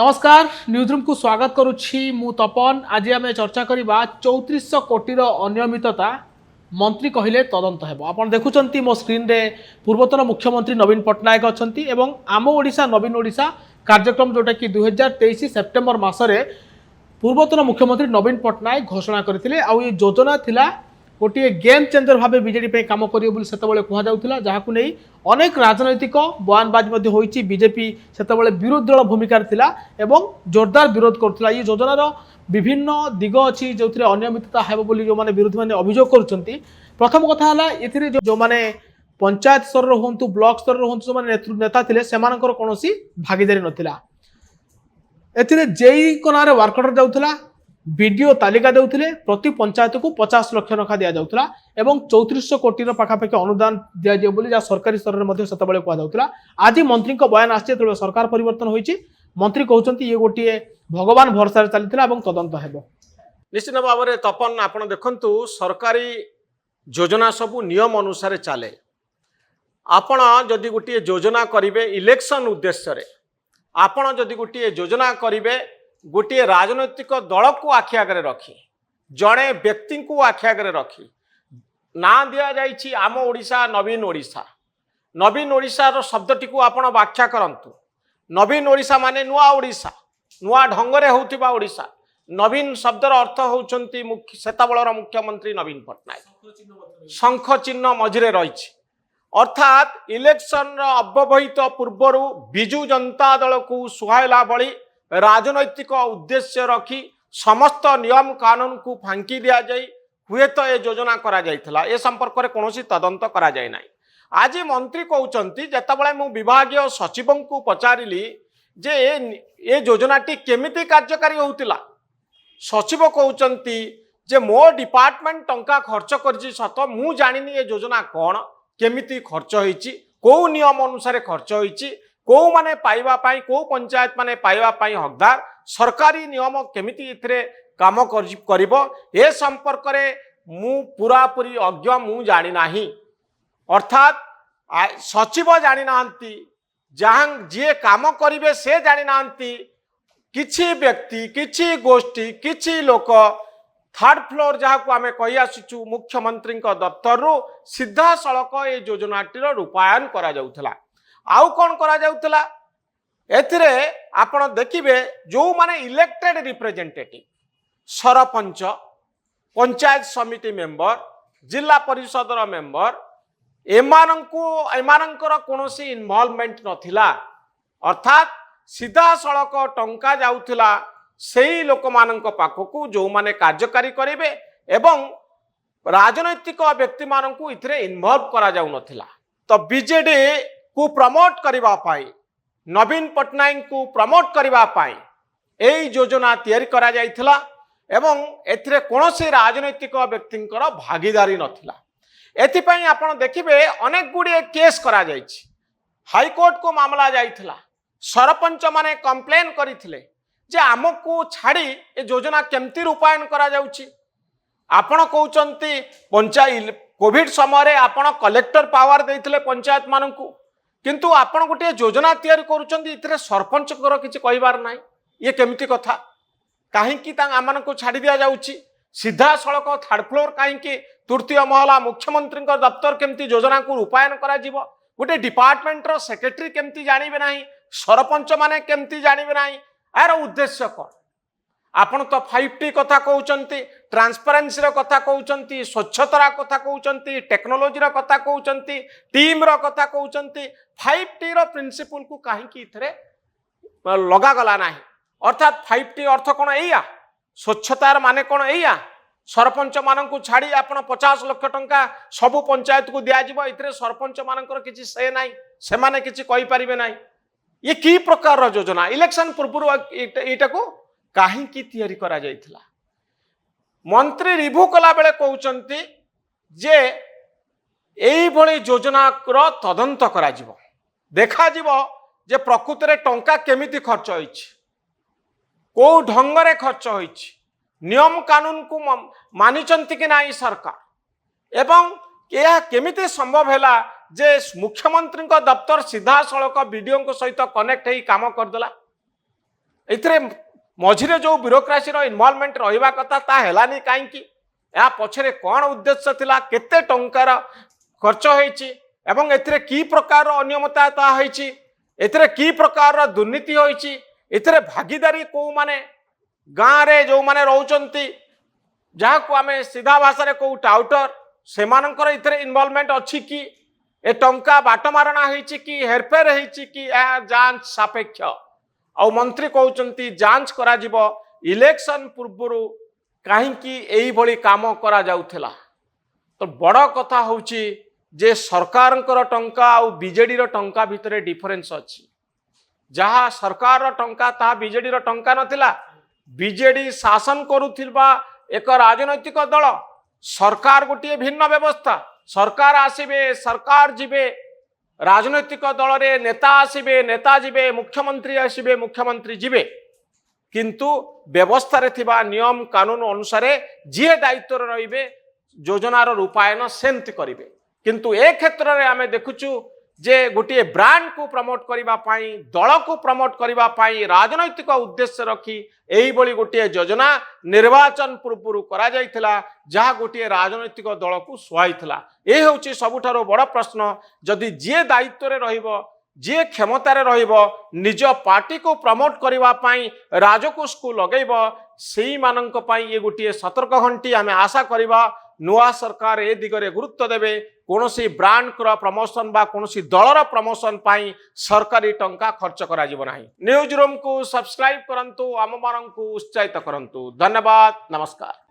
नमस्कार न्यूज़रूम को स्वागत करुच्ची मु तपन। आज आम चर्चा करवा 3400 कोटीर अनियमितता मंत्री कहले तदंत हेबो। आपण देखुचंती मो स्क्रीन रे पूर्वतन मुख्यमंत्री नवीन पट्टनायक अछंती एवं आम ओडिशा नवीन ओडिशा कार्यक्रम जोटा कि 2023 सेप्टेम्बर मासरे पूर्वतन मुख्यमंत्री नवीन पट्टनायक घोषणा करथिले। आउ ये योजना थिला गोटे गेम चेंजर भाव बीजेडी काम करेंगे से कहला, जहाँ को नहीं अनेक राजनैतिक बयानबाजी होती। बीजेपी से विरोधी दल भूमिका थिला एवं जोरदार विरोध करुला। ये योजनार विभिन्न दिग अच्छी जो अनियमितता है बोली जो मैंने विरोधी मैंने अभियोग कर। प्रथम कथा है जो मैंने पंचायत स्तर हूँ ब्लॉक स्तर हूँ जो मैंने नेता थे से कौन भागीदारी नाला। जेई को ना वर्क ऑर्डर जाऊला, वीडियो तालिका देउथिले, प्रति पंचायत को 50 लाख रखा दिया जाउतला एवं 3400 कोटी पाखापाखि अनुदान दिया जाए बोली जहाँ सरकारी स्तर में मध्य सेतबेले कह जाउतला। आज मंत्री को बयान आछे तो सरकार परिवर्तन होईची। मंत्री कहउचंती ये गोटे भगवान भरोसा चलथिला एवं तदंत हेबो। निश्चित भाव में तपन आपण देखंतु सरकारी योजना सबू नियम अनुसार चले। आपण जदि गोटे योजना करिवे इलेक्शन उद्देश्य रे, आपण जदि गोटे योजना करिवे गोटे राजनैतिक दल को आखि आगे रखी, जड़े व्यक्ति को आखि आगे रखी ना दिया जाइछि आम ओडिशा नवीन ओडिशा। नवीन ओडिशा शब्दटी को आपण व्याख्या करंतु। नवीन ओडिशा माने नुआ ओडिशा, नुआ ढंगरे होउथिबा ओडिशा। नवीन शब्दर अर्थ होउचंती सेताबळर मुख्यमंत्री नवीन पट्टनायक। शंख चिन्ह मझिरे रहिछि, अर्थात इलेक्शन अव्यवहित पूर्वर बिजु जनता दल को सुहायला बळी राजनैतिक उद्देश्य रखी समस्त नियम कानून को फांकी दिया जाई हुए तो ये योजना करा जाइथिला। ए संपर्क में कौन तदंत करा जाय नाही। आज मंत्री कहउचंती जेतबळे मु विभागीय सचिव को पचारिली जे ये योजनाटी केमिति कार्यकारी होउतिला, सचिव कहउचंती जे मो डिपार्टमेंट टंका खर्च करछि सत, मु जानिनी ये योजना कोन केमिति खर्च होईछि, को नियम अनुसार खर्च होईछि, को माने पाइबा पाई, को पंचायत माने पाइबा पाई हकदार, सरकारी नियम केमिति इथरे काम करिबो ए संपर्क रे मु पूरा पूरी अज्ञ मु जानि नाही। अर्थात सचिव जानि नांती, जहां जे काम करिवे से जानि नांती। किछि व्यक्ति, किछि गोष्ठी, किछि लोक थर्ड फ्लोर जहाँ को आमे कहि आसुचु मुख्यमंत्री दफ्तर रु सीधा सड़क ए योजनाटीर रूपायन करा जाउथला। आउ कौन करा जाउथला एथिरे आपण देखिबे जो माने इलेक्टेड रिप्रेजेंटेटिव सरपंच, पंचायत समिति मेंबर, जिला परिषदर मेंबर एमानंकर कोनोसी इन्वॉल्वमेंट नथिला। अर्थात सीधा सड़क टंका जाउथला सेही लोक मानक पाखकू जो माने कार्यकारी करिवे एवं राजनैतिक व्यक्ति मानकू इथरे इन्वॉल्व करा जाउ नथिला। तो बीजेडी को प्रमोट करिबा पाई, नवीन पट्टनायक को प्रमोट करिबा पाई एई योजना तैयारी करा जाइथिला एवं एथिरे कोनोसी राजनैतिक व्यक्तिंकर भागीदारी नथिला। एथिपई आपण देखिबे अनेक गुडी केस करा जाइछि, हाईकोर्ट को मामला जाइथिला। सरपंच माने कंप्लेन करिथिले जे आमको छाड़ी ए योजना केमती रूपायन करा जाउछि। आपण कहउचंती पंचायत कोविड समय रे आपण कलेक्टर पावर देइथिले पंचायत मानकू, किंतु आपण गोटे योजना तैयारी करूचंती इथरे सरपंच कर किछि कहिबार नाही। ये केमिति कथा, काहेकि आम को छाड़ी दिया जाउछि सीधा सड़क थर्ड फ्लोर, काहेकि तृतीय महला मुख्यमंत्री दफ्तर केमती योजना को रूपायन करा जिवो, गोटे डिपार्टमेंट रो सेक्रेटरी केमती जानिबे नाही, सरपंच माने केमती जानिबे नाही। यार उद्देश्य कौन? आपण तो 5T कथा कहउचंती, ट्रांसपेरेंसी रो कथा कहउचंती, स्वच्छता कथा कहउचंती, टेक्नोलॉजी रो कथा कहउचंती, टीम रो कथा कहउचंती। 5T रो प्रिंसिपल को काहे कि इथरे लगा गला नाही। अर्थात 5T अर्थ कोन एया, स्वच्छतार माने कोन एया, सरपंच माननकू छाड़ी आपण 50 लाख टंका सबु पंचायत को दिया जिवो, इथरे सरपंच माननकर किछि से नाही, से माने किछि कहि परिबे नाही। ये की प्रकार रो योजना इलेक्शन पूर्व एटा को काहे कि तैयारी करा जाइथिला। मंत्री रिव्यू कला बेले कहउचंती जे एई भली योजना रो तदंत करा जिवो, देखा जिवो जे प्रकृति रे टंका केमिति खर्च होइछि, को ढंगरे खर्च होइछि, नियम कानून को मानिचंती कि नाही सरकार, एवं यह केमिति संभव हैला जे मुख्यमंत्री दफ्तर सीधा सड़क वीडियो सहित कनेक्ट हो काम करदेला। एथिरे मझिरे जो ब्यूरोक्रासी इनवॉल्वमेंट रहिबा कथा ता हेलानी काईकी या पछरे कोन उद्देश्य थिला केते टंकार खर्च होईची एवं एथिरे की प्रकार अनियमितता होईची एथिरे की प्रकार दुर्नीति होईची एथिरे भागीदारी को माने गाँ रे जो माने रहउचंती जहाँ को आमे सीधा भाषा रे को टाउटर से मानकर इथरे इन्वॉल्वमेंट अच्छी कि ए टंका बाटमारणा होईची कि हेरफेर होईची कि जांच सापेक्ष आ मंत्री कहउचंती जांच करा जिवो इलेक्शन पूर्वरु काहेकि एई भली काम करा जाउथला। तो बड़ कथा होउची जे सरकारंकर टंका आ बीजेडी रो टंका भितरे डिफरेंस अछि। जहाँ सरकार रो टंका ता बीजेडी रो टंका नथिला। बीजेडी शासन करुथिबा एक राजनैतिक दल सरकार गोटे भिन्न व्यवस्था सरकार आसीबे सरकार जिबे राजनैतिक दल रे नेता आसीबे नेता जिबे मुख्यमंत्री आसीबे मुख्यमंत्री जिबे किंतु व्यवस्था रे थिबा नियम कानून अनुसार जी दायित्व रहिबे योजनार रूपायन सेमती करिवे। किंतु ए क्षेत्र रे आमे देखुचु जे गोटे ब्रांड को प्रमोट करबा पाई दल को प्रमोट करबा पाई राजनैतिक उद्देश्य रखी एही बली गोटे योजना निर्वाचन पूर्व करा जायथिला जहा गोटे राजनैतिक दल को सुहाइथिला। ए होची सबुठारो बड़ प्रश्न। जदि जे दायित्व रे रहिबो जे क्षमता रे रहिबो निज पार्टी को प्रमोट करबा पाई राजकोष को लगेबो सेही माननक पाई ए गोटे सतर्क घंटी आमे आशा करबा नुआ सरकार ए दिगरे गुरुत्व देबे। कोनोसी ब्रांड कर प्रमोशन बा कोनोसी दलर प्रमोशन पाई सरकारी टंका खर्च करा जिवो नाही। न्यूज रूम को सब्सक्राइब करंतु आम माननकु उत्साहित करंतु। धन्यवाद नमस्कार।